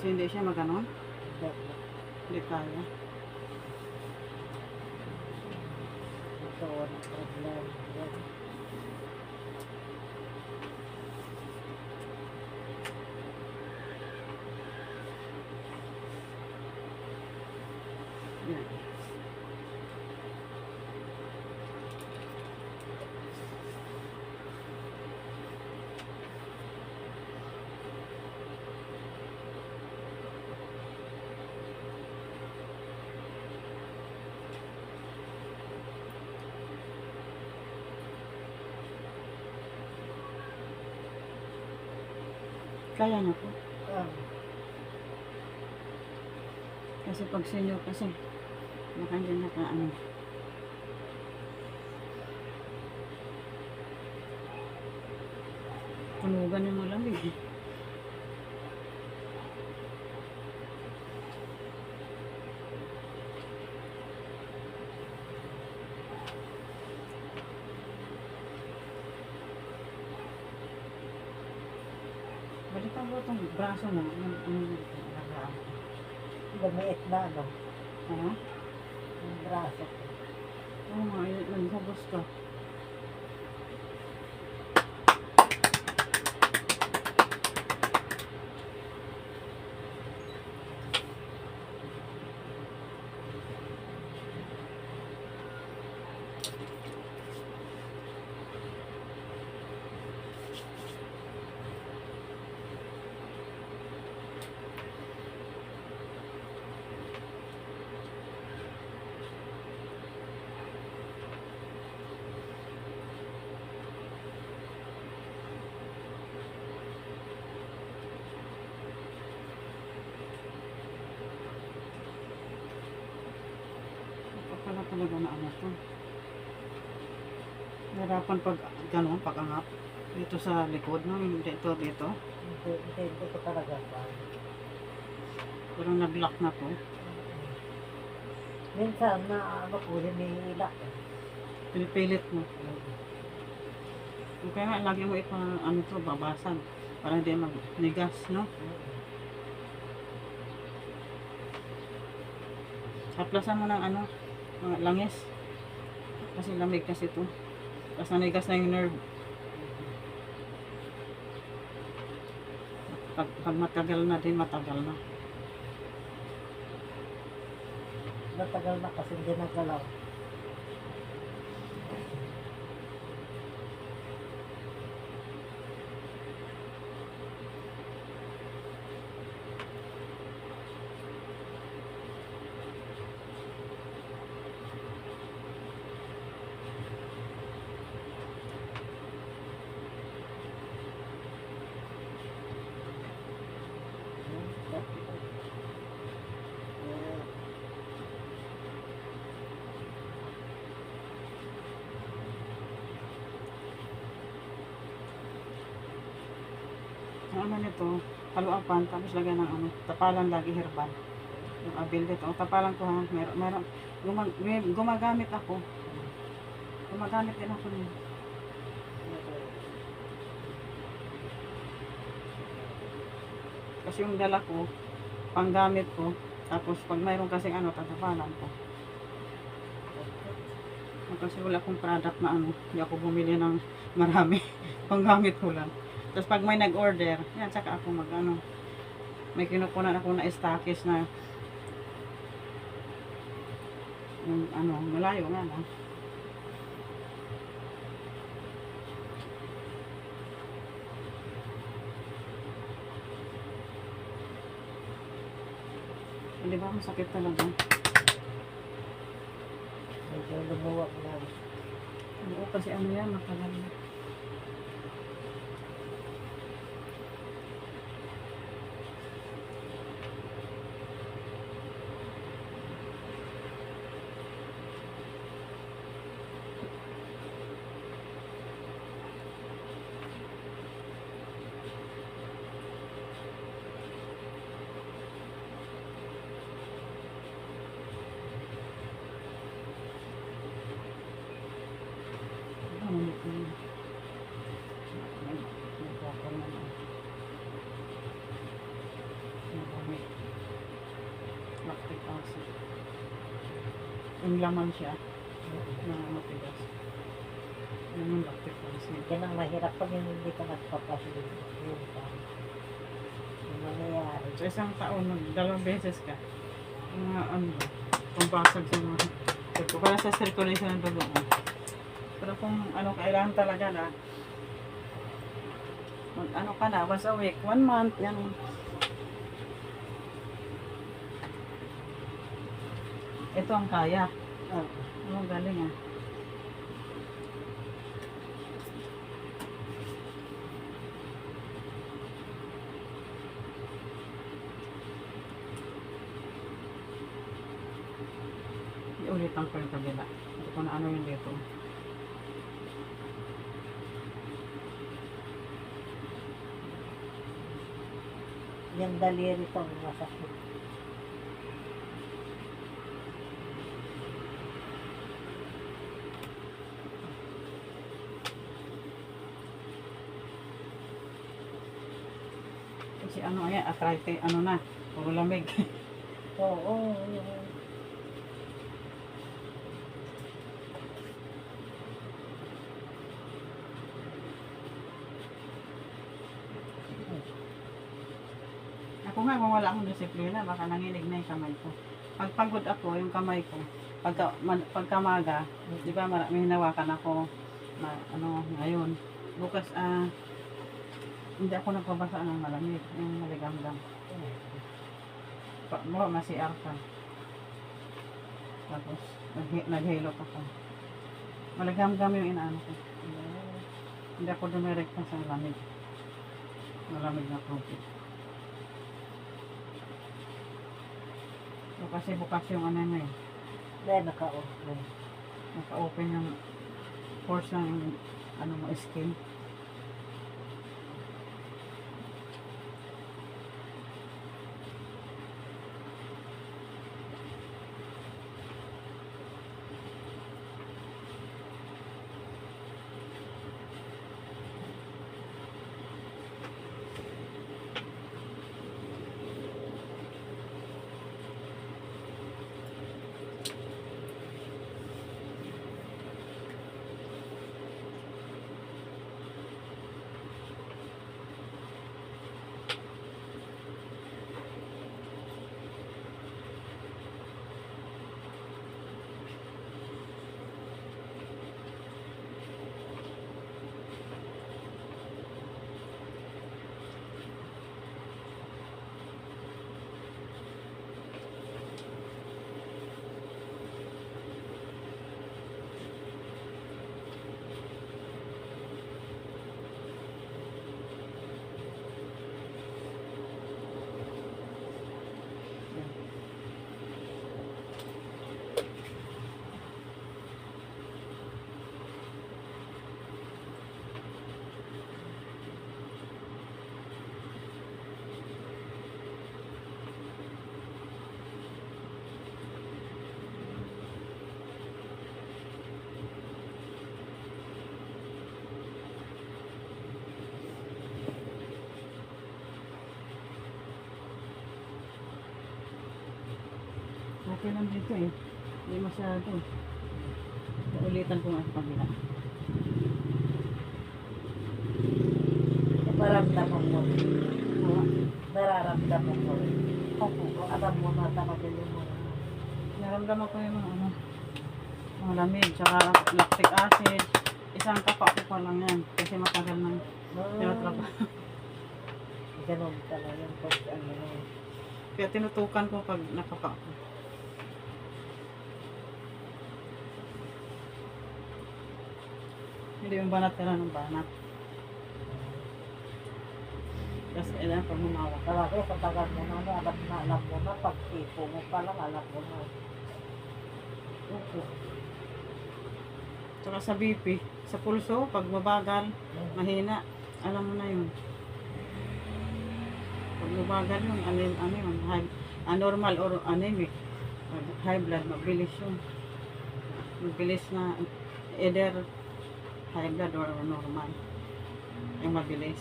So, hindi siya maganon? Hindi. Hindi kaya. Ito, walang problem. Yan. Yan. Kaya niya po. Ah, Kasi pag senior kasi, baka hindi naka-ano. Tunugan yung malamig. Balikan mo itong braso na. lumiit na, no? Ha? Yung braso ko. Oo nga, yun sa gusto. Pala talaga na ano to. Narapan pag gano'n, pag angat. Dito sa likod, no? Hindi ito dito. Hindi ko talaga ba. Pero nag-lock na to. Minsan na ano po, hinihilak. Pinipilit mo. Kaya nga, lagi mo ito, ano to, babasag. Para hindi magnigas, no? Haplasan mo ng ano, langis. Kasi lamig kasi ito. Tapos nanigas na yung nerve. Pag matagal na din, matagal na. Matagal na kasi hindi nagalaw. Ang ano nito, haluapan, tapos lagyan ng ano, tapalan lagi herbal. Yung abil dito. Ang tapalan ko ha, meron, gumagamit ako. Gumagamit din ako nun. Kasi yung dala ko, panggamit ko, tapos pag mayroon kasing ano, tatapalan ko. Kasi wala akong product na ano, hindi ako bumili ng marami. Panggamit ko lang. Tapos pag may nag-order, yan, saka ako mag-ano. May kinukunan ako na stockist na yung ano, malayo nga na. Di ba masakit talaga? Medyo lumuwag na. Oo, kasi ano yan, matagal na. Ano, lactic acid. Yung laman siya na matigas. Yun yung lactic acid. Yan ang mahirap pag hindi ka nagpapasilip. Yun pa. Yung nangyayari. Sa isang taon, 2 beses ka. Yung mga ano ba, pumpasag sa mga para sa circulation ng dugo mo. Pero kung ano, kailangan talaga na ano ka na, once a week, 1 month, yan. Ito ang kaya. Oh. Ang galing ah. Ulitan ko yung kabila. Hindi ko na ano yung dito. Yung daliri to, masakit. Kasi ano ayan, arthritis, ano na, puro lamig. Oo, yung Ako nga, kung wala akong disiplina, baka nanginig na yung kamay ko. Pag pagod ako, yung kamay ko, pagkamaga, di ba, may hinawakan ako, na, ano, ngayon. Bukas, hindi ako nagpabasa ng malamig, yung maligamgam. Baka masiar ka. Tapos, naghilot ako. Maligamgam yung inaano ko. Hindi ako dumirekta sa malamig. Malamig na tubig. So, kasi bukas yung ano na eh. dahil naka-open. Naka-open yung pores ng ano mo, skin. Okay lang dito eh. Hindi masyado. Ulitan ko nga sa kabila. Nararamdaman mo. Oo. Nararamdaman mo. Opo. Alam mo na talaga yung mga Naramdaman ko yung ano, mga lamig, tsaka lactic acid. Isang kapa ko pa lang yan. Kasi matagal nang tinatrabaho. ganun talaga yung pag ano na yun. Kaya tinutukan ko pag nakapa ko. Hindi yung banat ka ng banat. Kasi ilan pag mumawa ka. Talaga sa tagal mo na, alam mo na, pag tipo mo pa lang, alam mo na. Tsaka sa BP, sa pulso, pag mabagal, mahina, alam mo na yun. Pag mabagal yun, ano yun, anormal or anemic. Pag high blood, mabilis yun. Mabilis na, either high blood or normal. Yung mabilis.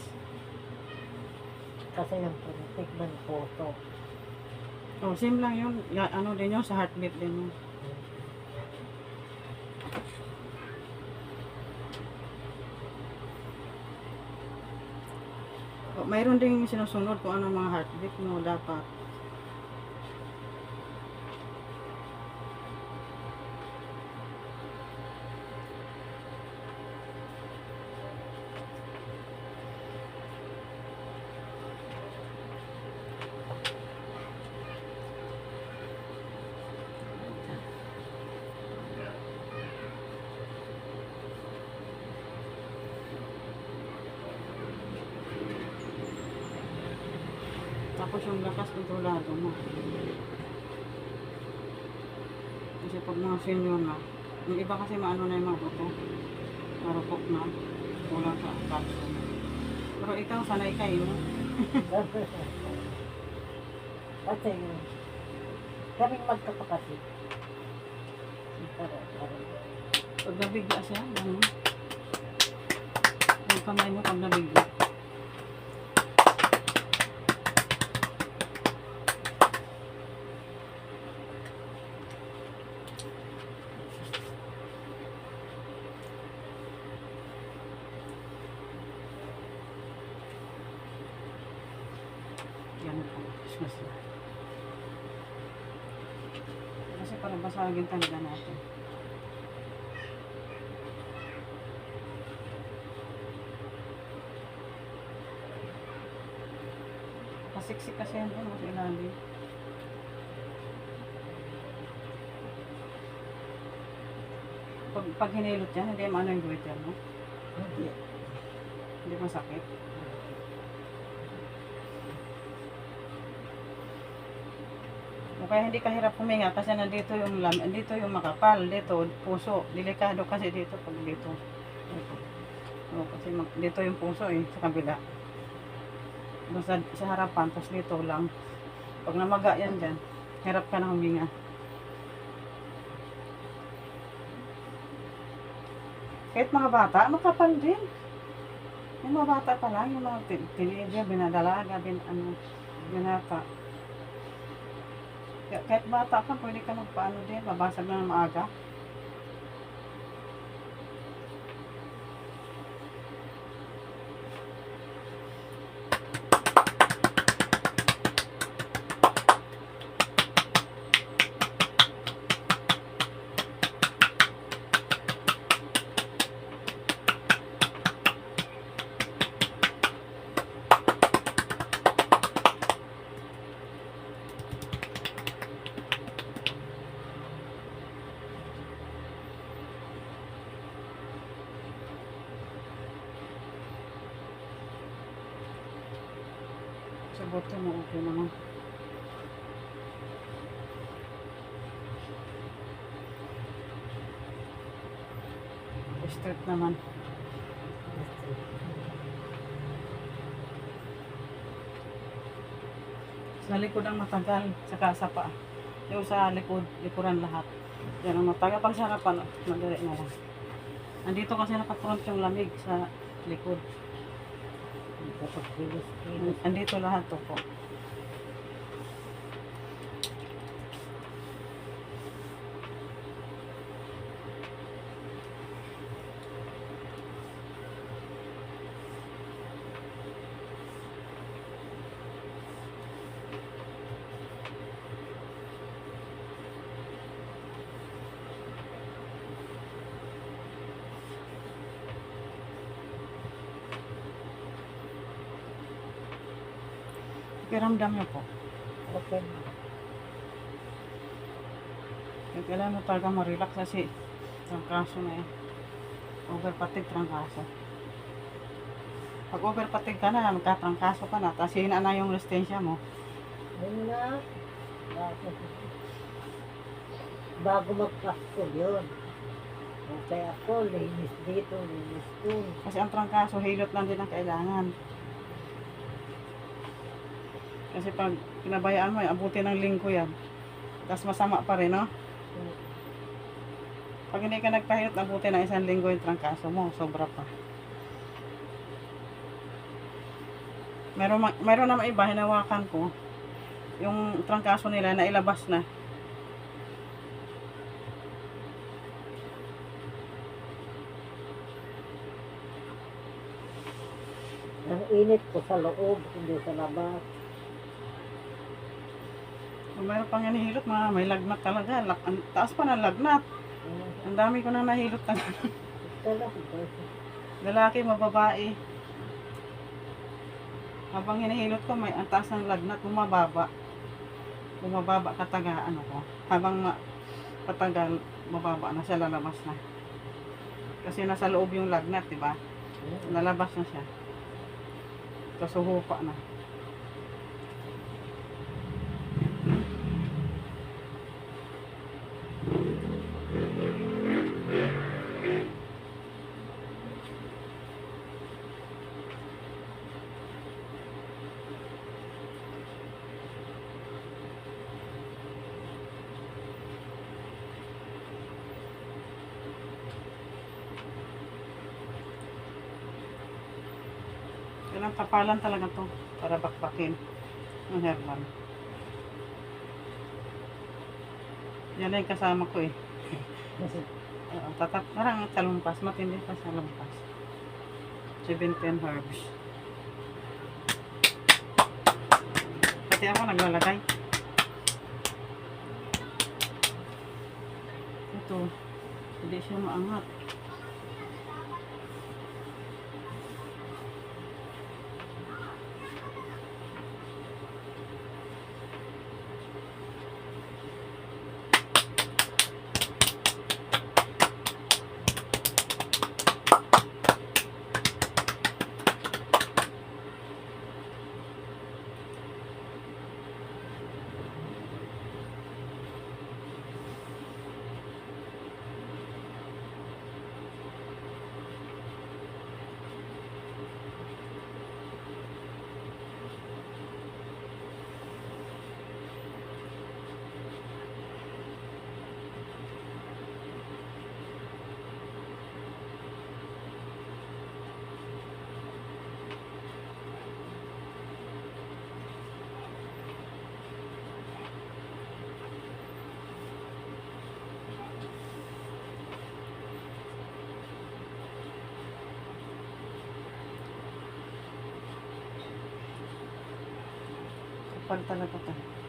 Kasi yung printik ng photo. Oh, same lang yun. Ano din yun, sa heartbeat din yun. Oh, mayroon ding sinusunod kung ano mga heartbeat mo dapat. Tapos yung lakas kontrolado mo. Kasi pag mga senior na, yung iba kasi maano na yung mga buto. Marupok na. Kulang sa calcium. Pero ikaw, sanay kayo. Kasi kaming magkapakasip. Parang. Pag nabigla siya, ganun. Yung kamay mo pag nabigla. Ganun po. Excuse me. Kasi parang basagin talaga natin. Pasiksik kasi yan doon, mas ilalim. Pag hinilot yan, hindi maano yung goiter mo. Hindi. Hindi masakit. O kaya hindi ka hirap huminga kasi nandito yung dito yung makapal, dito puso. Delikado kasi dito pag dito. O, kasi dito yung puso sa kabila. Doon sa harapan, tapos dito lang. Pag namaga yan dyan, hirap ka na huminga. Kahit mga bata, makapal din. Yung mga bata pa lang, yung mga teenager, binadalaga, binata. Kahit bata ka, pwede ka magpaano din, babasag na ng maaga. Sa bote mo, okay naman. Straight naman. Sa likod ang matagal, saka sa paa. Yung sa likuran lahat. Yan ang matagal. Pag sa harapan, madali na lang. Nandito kasi nakafront yung lamig sa likod. Kapag kilos-kilos. Andito lahat to po. Pakiramdam niyo po. Okay. Kailangan mo talaga ma-relax kasi trangkaso na overfatigue trangkaso. Pag overfatigue ka na, magkatrangkaso ka na, tapos hina na yung resistensya mo. Yun na. Bago magpasko yun. Kaya ako, linis dito, linis dun. Kasi ang trangkaso, hilot lang din ang kailangan. Kasi pag pinabayaan mo, abutin ng linggo yan. Tapos masama pa rin, no? Pag hindi ka nagpahilot, abutin ng 1 linggo yung trangkaso mo. Sobra pa. Meron naman iba, hinawakan ko. yung trangkaso nila na ilabas na. Ang init ko sa loob, hindi sa labas. Kung mayroon pang hinihilot, may lagnat talaga. Ang taas pa ng lagnat. Ang dami ko na nahilot na. Lalaki, mababae. Habang hinihilot ko, ang taas ng lagnat, bumababa. Bumababa kataga, ano ko. Habang patagal, mababa na siya, lalabas na. Kasi nasa loob yung lagnat, diba? Lalabas na siya. Kasuhupa na. Kailang tapalan talaga to para bakbakin ng herbal. Yan na yung kasama ko eh. Parang salumpas, matindi pa salumpas. 17 herbs. Pati ako naglalagay. Ito, hindi siya maangat. Kapal talaga to.